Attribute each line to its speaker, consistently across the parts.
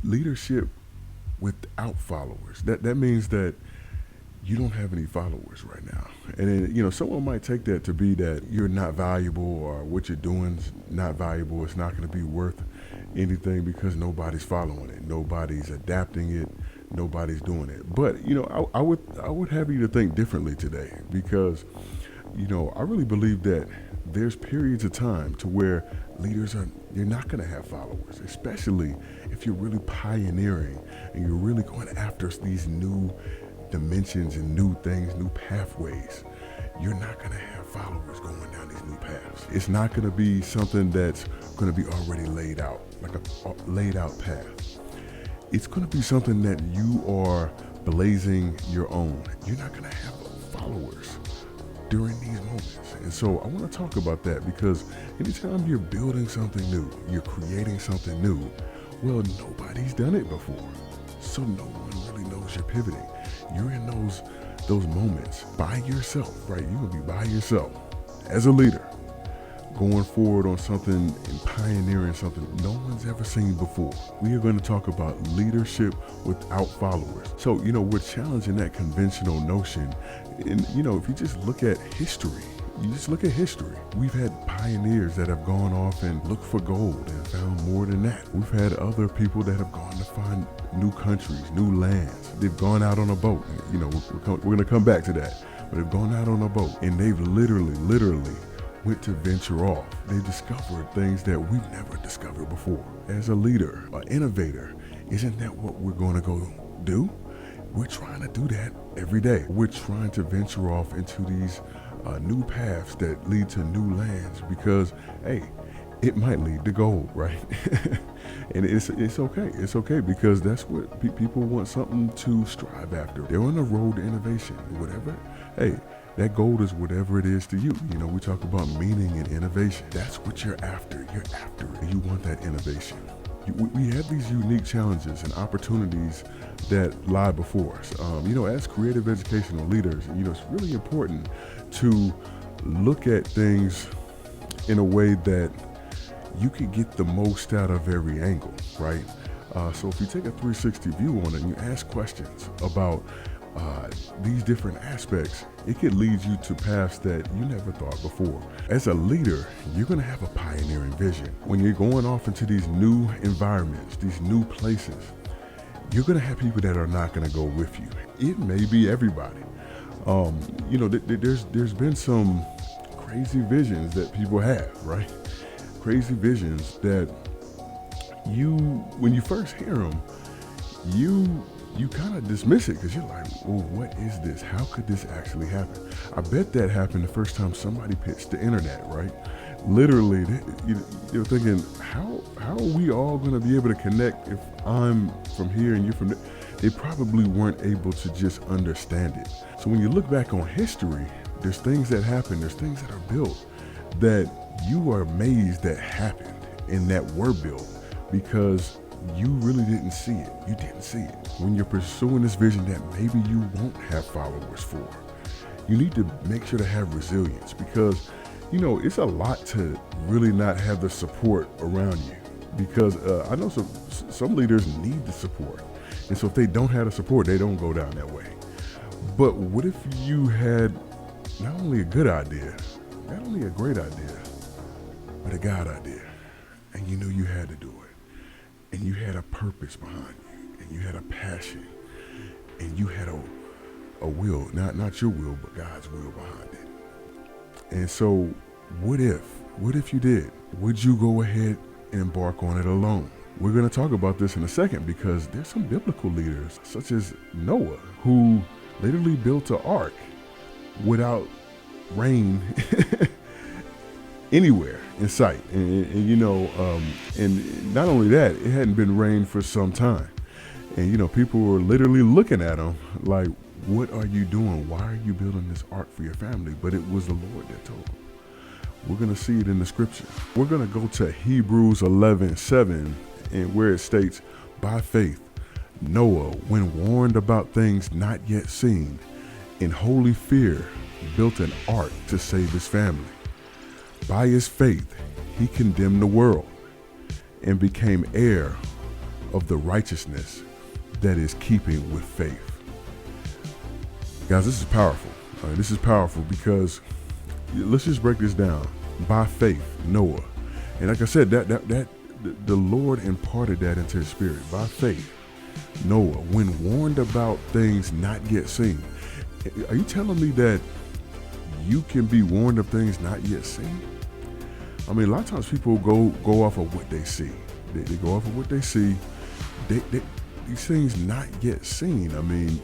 Speaker 1: leadership without followers. That means that you don't have any followers right now. And then, someone might take that to be that you're not valuable or what you're doing is not valuable. It's not going to be worth anything because nobody's following it. Nobody's adapting it. Nobody's doing it. But, I would have you to think differently today because, I really believe that there's periods of time to where you're not going to have followers, especially if you're really pioneering and you're really going after these new dimensions and new things, new pathways. You're not going to have followers going down these new paths. It's not going to be something that's going to be already laid out, like a laid out path. It's going to be something that you are blazing your own. You're not going to have followers during these moments. And so I want to talk about that because anytime you're building something new, you're creating something new, well, nobody's done it before. So no one really knows you're pivoting. You're in those moments by yourself, right? You're going to be by yourself as a leader, going forward on something and pioneering something no one's ever seen before. We are going to talk about leadership without followers. So, we're challenging that conventional notion. And, if you just look at history, we've had pioneers that have gone off and looked for gold and found more than that. We've had other people that have gone to find new countries, new lands. They've gone out on a boat. We're going to come back to that. But they've gone out on a boat and they've literally went to venture off. They discovered things that we've never discovered before. As a leader, an innovator, isn't that what we're going to go do? We're trying to do that every day. We're trying to venture off into these new paths that lead to new lands because, hey, it might lead to gold, right? And it's okay. It's okay because that's what people want, something to strive after. They're on the road to innovation, whatever. Hey, that gold is whatever it is to you. We talk about meaning and innovation. That's what you're after. You're after it. You want that innovation. We have these unique challenges and opportunities that lie before us. As creative educational leaders, it's really important to look at things in a way that you can get the most out of every angle, right? So if you take a 360 view on it and you ask questions about these different aspects, it could lead you to paths that you never thought before. As a leader, you're going to have a pioneering vision. When you're going off into these new environments, these new places, you're going to have people that are not going to go with you. It may be everybody. There's been some crazy visions that people have, right? Crazy visions that when you first hear them, you kind of dismiss it because you're like, well, what is this? How could this actually happen? I bet that happened the first time somebody pitched the internet, right? Literally, you're thinking, how are we all going to be able to connect if I'm from here and you're from there? They probably weren't able to just understand it. So when you look back on history, there's things that happen, there's things that are built that you are amazed that happened and that were built because you really didn't see it. You didn't see it. When you're pursuing this vision that maybe you won't have followers for, you need to make sure to have resilience because, it's a lot to really not have the support around you because I know some leaders need the support. And so if they don't have the support, they don't go down that way. But what if you had not only a good idea, not only a great idea, but a God idea, and you knew you had to do it, and you had a purpose behind you, and you had a passion, and you had a will, not your will, but God's will behind it. And so what if you did? Would you go ahead and embark on it alone? We're going to talk about this in a second because there's some biblical leaders such as Noah who literally built an ark without rain anywhere in sight. And not only that, it hadn't been rain for some time. And, people were literally looking at him like, what are you doing? Why are you building this ark for your family? But it was the Lord that told him. We're going to see it in the scripture. We're going to go to Hebrews 11:7, and where it states, by faith, Noah, when warned about things not yet seen, in holy fear, built an ark to save his family. By his faith, he condemned the world and became heir of the righteousness that is keeping with faith. Guys, this is powerful. This is powerful because let's just break this down. By faith, Noah, and like I said, that the Lord imparted that into his spirit. By faith, Noah, when warned about things not yet seen. Are you telling me that you can be warned of things not yet seen? I mean, a lot of times people go off of what they see. They go off of what they see. These things not yet seen. I mean,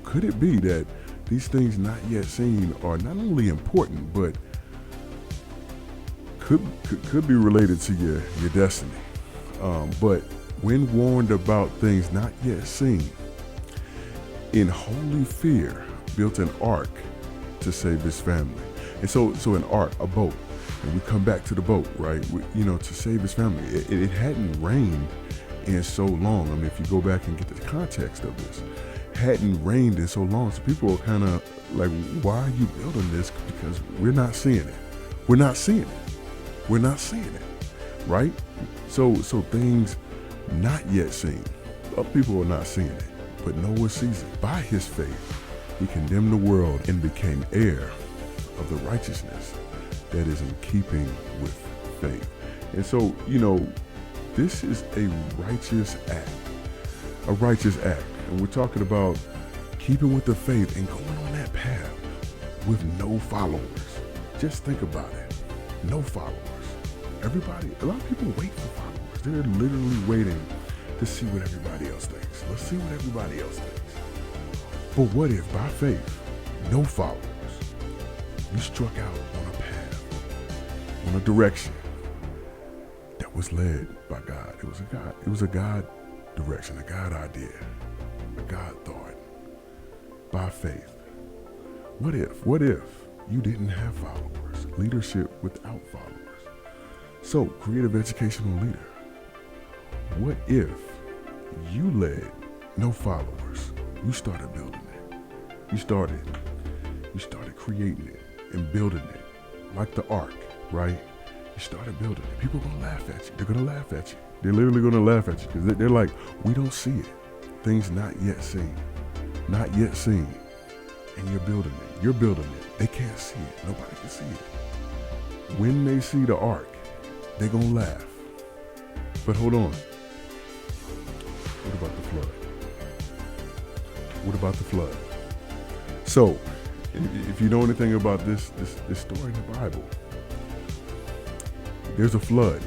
Speaker 1: could it be that these things not yet seen are not only important, but could be related to your destiny? But when warned about things not yet seen, in holy fear, built an ark to save his family. And so an ark, a boat, and we come back to the boat, right? To save his family. It hadn't rained in so long. I mean, if you go back and get the context of this, hadn't rained in so long. So people are kind of like, why are you building this? Because we're not seeing it. We're not seeing it. We're not seeing it, right? So things not yet seen. Other people are not seeing it, but Noah sees it. By his faith, he condemned the world and became heir of the righteousness that is in keeping with faith. And so, this is a righteous act. A righteous act. And we're talking about keeping with the faith and going on that path with no followers. Just think about it. No followers. A lot of people wait for followers. They're literally waiting to see what everybody else thinks. Let's see what everybody else thinks. But what if, by faith, no followers, you struck out on a path, on a direction that was led by God? It was a God direction, a God idea, a God thought, by faith. What if you didn't have followers? Leadership without followers. So, creative educational leader, what if you led no followers? You started building it. You started creating it and building it like the ark, right? You started building it. People are going to laugh at you. They're going to laugh at you. They're literally going to laugh at you because they're like, we don't see it. Things not yet seen. Not yet seen. And you're building it. You're building it. They can't see it. Nobody can see it. When they see the ark, they're going to laugh. But hold on. What about the flood? What about the flood? So, if you know anything about this story in the Bible, there's a flood.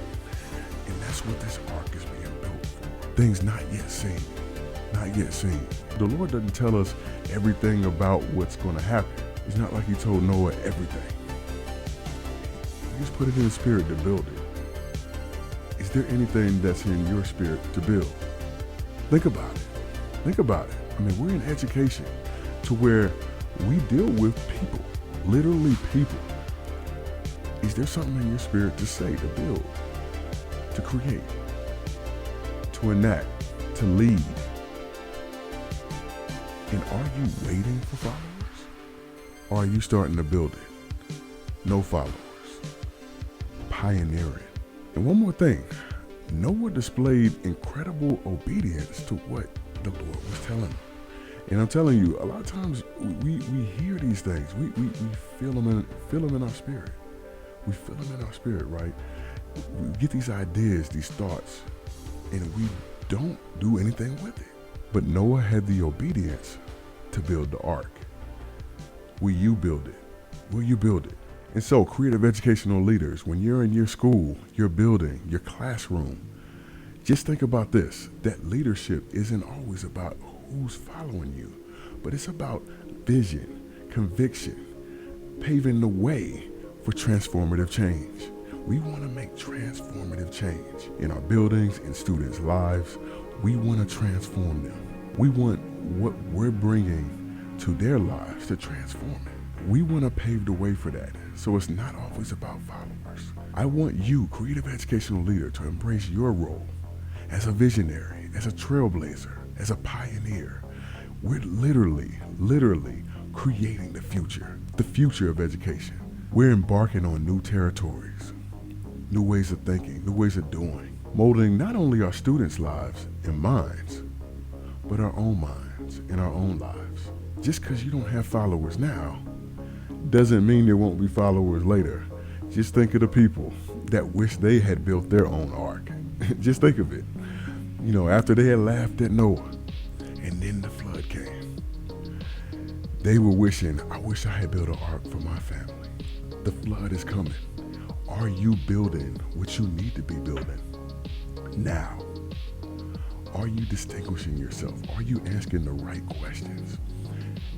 Speaker 1: And that's what this ark is being built for. Things not yet seen. Not yet seen. The Lord doesn't tell us everything about what's going to happen. It's not like he told Noah everything. He just put it in his spirit to build it. Is there anything that's in your spirit to build? Think about it. Think about it. I mean, we're in education to where we deal with people, literally people. Is there something in your spirit to say, to build, to create, to enact, to lead? And are you waiting for followers? Or are you starting to build it? No followers. Pioneering. And one more thing. Noah displayed incredible obedience to what the Lord was telling him. And I'm telling you, a lot of times we hear these things. We feel them in our spirit. We feel them in our spirit, right? We get these ideas, these thoughts, and we don't do anything with it. But Noah had the obedience to build the ark. Will you build it? Will you build it? And so, creative educational leaders, when you're in your school, your building, your classroom, just think about this, that leadership isn't always about who's following you, but it's about vision, conviction, paving the way for transformative change. We want to make transformative change in our buildings, in students' lives. We want to transform them. We want what we're bringing to their lives to transform it. We want to pave the way for that. So it's not always about followers. I want you, creative educational leader, to embrace your role as a visionary, as a trailblazer, as a pioneer. We're literally creating the future of education. We're embarking on new territories, new ways of thinking, new ways of doing. molding not only our students' lives and minds, but our own minds and our own lives. Just because you don't have followers now doesn't mean there won't be followers later. Just think of the people that wish they had built their own ark. Just think of it. After they had laughed at Noah and then the flood came, they were wishing, I wish I had built an ark for my family. The flood is coming. Are you building what you need to be building now? Are you distinguishing yourself? Are you asking the right questions?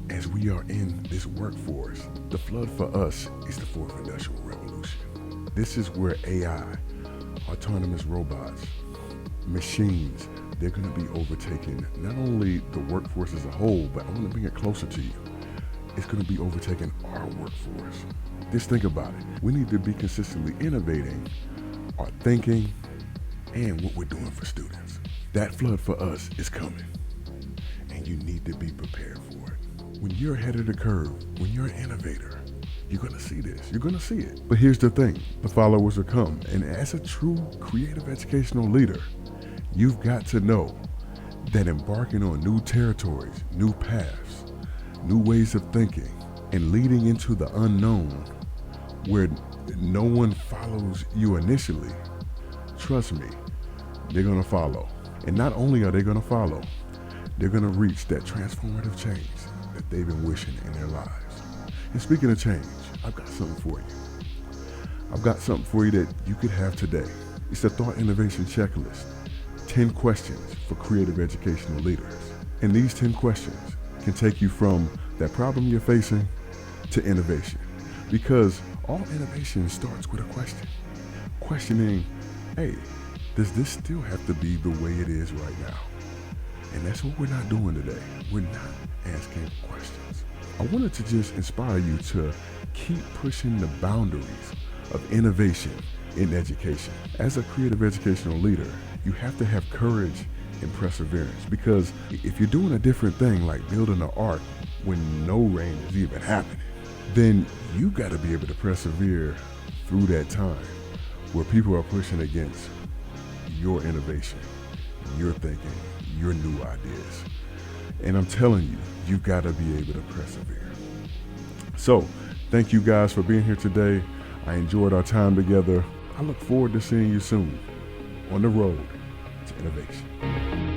Speaker 1: As we are in this workforce, the flood for us is the fourth industrial revolution. This is where AI, autonomous robots, machines, they're going to be overtaking not only the workforce as a whole, but I want to bring it closer to you. It's going to be overtaking our workforce. Just think about it. We need to be consistently innovating our thinking and what we're doing for students. That flood for us is coming, and you need to be prepared for it. When you're ahead of the curve, when you're an innovator, you're going to see this. You're going to see it. But here's the thing. The followers will come. And as a true creative educational leader, you've got to know that embarking on new territories, new paths, new ways of thinking, and leading into the unknown where no one follows you initially, trust me, they're going to follow. And not only are they going to follow, they're going to reach that transformative change that they've been wishing in their lives. And speaking of change, I've got something for you. I've got something for you that you could have today. It's the Thought Innovation Checklist. 10 questions for creative educational leaders. And these 10 questions can take you from that problem you're facing to innovation. Because all innovation starts with a question. Questioning, hey, does this still have to be the way it is right now? And that's what we're not doing today. We're not asking questions. I wanted to just inspire you to keep pushing the boundaries of innovation in education. As a creative educational leader, you have to have courage and perseverance, because if you're doing a different thing like building an ark when no rain is even happening, then you got to be able to persevere through that time where people are pushing against your innovation, your thinking, your new ideas. And I'm telling you, you've got to be able to persevere. So, thank you guys for being here today. I enjoyed our time together. I look forward to seeing you soon on the road to innovation.